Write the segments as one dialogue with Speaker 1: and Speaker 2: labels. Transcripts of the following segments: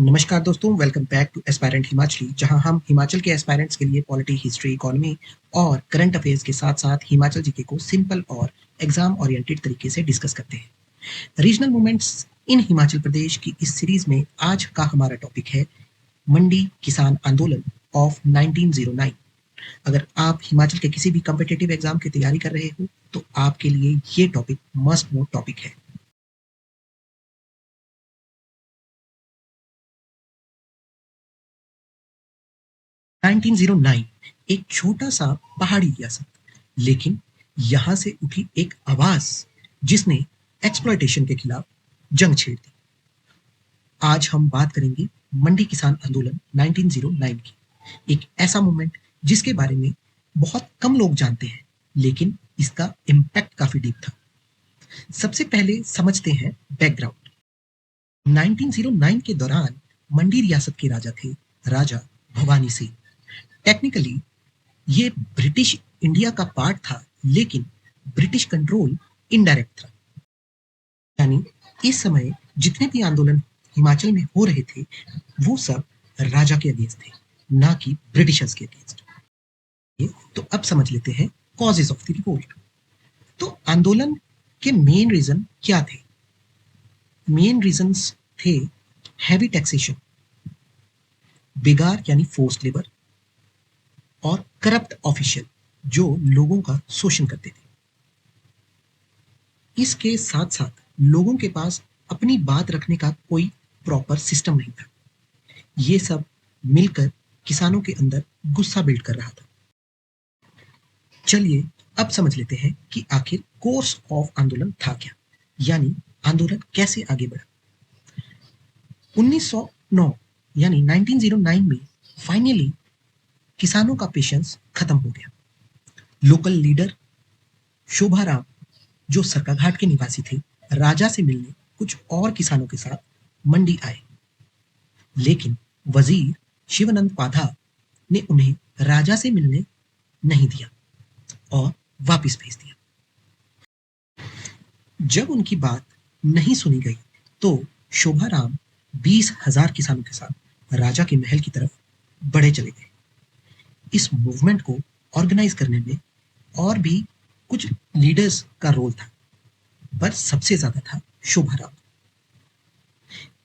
Speaker 1: नमस्कार दोस्तों, welcome back to aspirant Himachali, जहां हम हिमाचल के एस्पायरेंट्स के लिए पॉलिटी, हिस्ट्री, इकोनॉमी और करंट अफेयर्स के साथ-साथ हिमाचल जीके को सिंपल और एग्जाम ओरिएंटेड तरीके से डिस्कस करते हैं। Regional movements in Himachal Pradesh की इस सीरीज में आज का हमारा टॉपिक है मंडी किसान आंदोलन ऑफ 1909। अगर आप हिमाचल के किसी भी कॉम्पिटिटिव एग्जाम की तैयारी कर रहे हो तो आपके लिए ये टॉपिक मस्ट नो टॉपिक है। नाइनटीन 1909 एक छोटा सा पहाड़ी रियासत, लेकिन यहां से उठी एक आवाज जिसने एक्सप्लॉयटेशन के खिलाफ जंग छेड़ दी। आज हम बात करेंगे मंडी किसान आंदोलन 1909 की, एक ऐसा मूवमेंट जिसके बारे में बहुत कम लोग जानते हैं, लेकिन इसका इम्पैक्ट काफी डीप था। सबसे पहले समझते हैं बैकग्राउंड। 1909 के दौरान मंडी रियासत के राजा थे राजा भवानी सिंह। टेक्निकली ये ब्रिटिश इंडिया का पार्ट था, लेकिन ब्रिटिश कंट्रोल इनडायरेक्ट था। यानी इस समय जितने भी आंदोलन हिमाचल में हो रहे थे वो सब राजा के अगेंस्ट थे, ना कि ब्रिटिशर्स के अगेंस्ट। तो अब समझ लेते हैं कॉजेज ऑफ द रिवोल्ट। तो आंदोलन के मेन रीजन क्या थे? मेन रीजंस थे हैवी टैक्सेशन, बेगार यानी फोर्स्ड लेबर, और करप्ट ऑफिशियल जो लोगों का शोषण करते थे। इसके साथ साथ लोगों के पास अपनी बात रखने का कोई प्रॉपर सिस्टम नहीं था। ये सब मिलकर किसानों के अंदर गुस्सा बिल्ड कर रहा था। चलिए अब समझ लेते हैं कि आखिर कोर्स ऑफ आंदोलन था क्या, यानी आंदोलन कैसे आगे बढ़ा। 1909 यानी 1909 में फाइनली किसानों का पेशेंस खत्म हो गया। लोकल लीडर शोभाराम, जो सरकाघाट के निवासी थे, राजा से मिलने कुछ और किसानों के साथ मंडी आए, लेकिन वजीर शिवानंद पाधा ने उन्हें राजा से मिलने नहीं दिया और वापस भेज दिया। जब उनकी बात नहीं सुनी गई तो शोभाराम 20,000 किसानों के साथ राजा के महल की तरफ बढ़े चले गए। इस मूवमेंट को ऑर्गेनाइज करने में और भी कुछ लीडर्स का रोल था, पर सबसे ज्यादा था शोभाराम।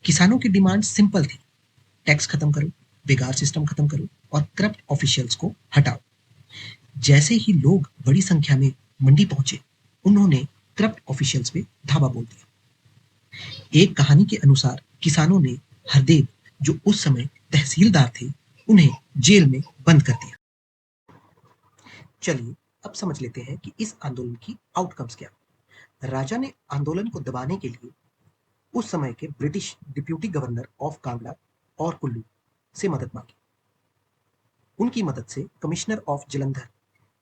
Speaker 1: किसानों की डिमांड सिंपल थी, टैक्स खत्म करो, बेकार सिस्टम खत्म करो और करप्ट ऑफिशियल्स को हटाओ। जैसे ही लोग बड़ी संख्या में मंडी पहुंचे, उन्होंने करप्ट ऑफिशियल्स पे धावा बोल दिया। एक कहानी के अनुसार किसानों ने हरदेव, जो उस समय तहसीलदार थे, उन्हें जेल में बंद कर दिया। चलिए अब समझ लेते हैं कि इस आंदोलन की आउटकम्स क्या। राजा ने आंदोलन को दबाने के लिए उस समय के British deputy governor of Kangra और कुल्लू से मदद मांगी। उनकी मदद से commissioner of Jalandhar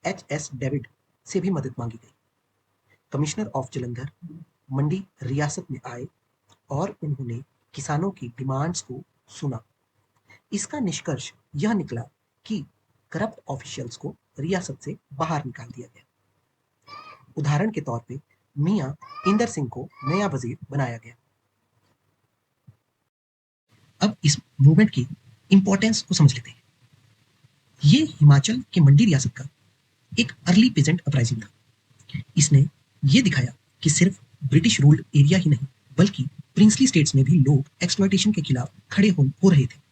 Speaker 1: HS. David से भी मदद मांगी गई। कमिश्नर ऑफ जलंधर मंडी रियासत में आए और उन्होंने किसानों की डिमांड्स को सुना। इसका निष्कर्ष यह निकला कि करप्ट ऑफिशियल्स को रियासत से बाहर निकाल दिया गया। उदाहरण के तौर पे मियां इंदर सिंह को नया वजीर बनाया गया। अब इस मूवमेंट की इंपॉर्टेंस को समझ लेते हैं। ये हिमाचल के मंडी रियासत का एक अर्ली पेजेंट अपराइजिंग था। इसने ये दिखाया कि सिर्फ ब्रिटिश रूल्ड एरिया ही नहीं, बल्कि प्रिंसली स्टेट्स में भी लोग एक्सप्लॉयटेशन के खिलाफ खड़े हो रहे थे,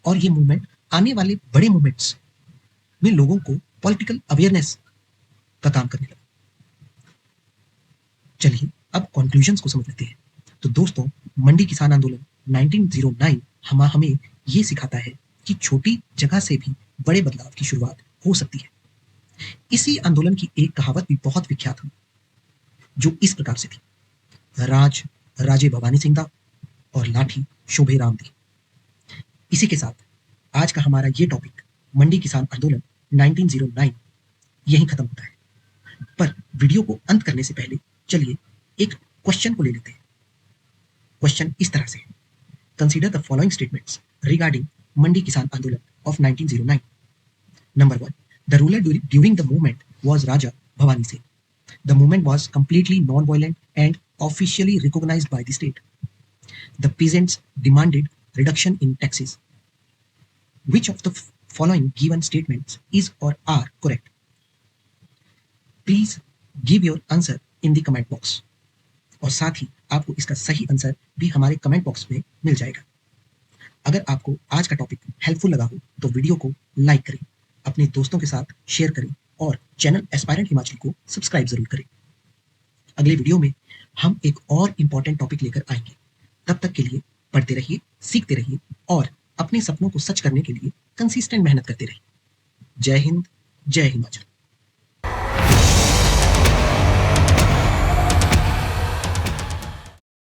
Speaker 1: और ये मूवमेंट आने वाले बड़े मूवमेंट्स में लोगों को पॉलिटिकल अवेयरनेस का काम करने लगा। चलिए अब कंक्लूजन्स को समझ लेते हैं। तो दोस्तों, मंडी किसान आंदोलन 1909 हमें ये सिखाता है कि छोटी जगह से भी बड़े बदलाव की शुरुआत हो सकती है। इसी आंदोलन की एक कहावत भी बहुत विख्यात है, जो इस प्रकार से थी, राज राजे भवानी सिंह दा और लाठी शोभे राम दी। इसी के साथ आज का हमारा ये टॉपिक मंडी किसान आंदोलन 1909 यहीं खत्म होता है। पर वीडियो को अंत करने से पहले चलिए एक क्वेश्चन को ले लेते हैं। क्वेश्चन इस तरह से है, consider the following statements regarding Mandi किसान आंदोलन of 1909। Number 1, the ruler during the movement was Raja Bhavani Singh. The movement was completely non-violent and officially recognized by the state. The peasants demanded reduction in taxes. Which of the following given statements is or are correct? Please give your answer in the comment box. और साथ ही आपको इसका सही answer भी हमारे comment box में मिल जाएगा। अगर आपको आज का टॉपिक हेल्पफुल लगा हो तो वीडियो को लाइक करें, अपने दोस्तों के साथ शेयर करें और चैनल एस्पायरेंट हिमाचल को सब्सक्राइब जरूर करें। अगले वीडियो में हम एक और इम्पॉर्टेंट टॉपिक लेकर आएंगे। तब तक के लिए पढ़ते रहिए, सीखते रहिए और अपने सपनों को सच करने के लिए कंसिस्टेंट मेहनत करते रहिए। जय हिंद, जय हिमाचल।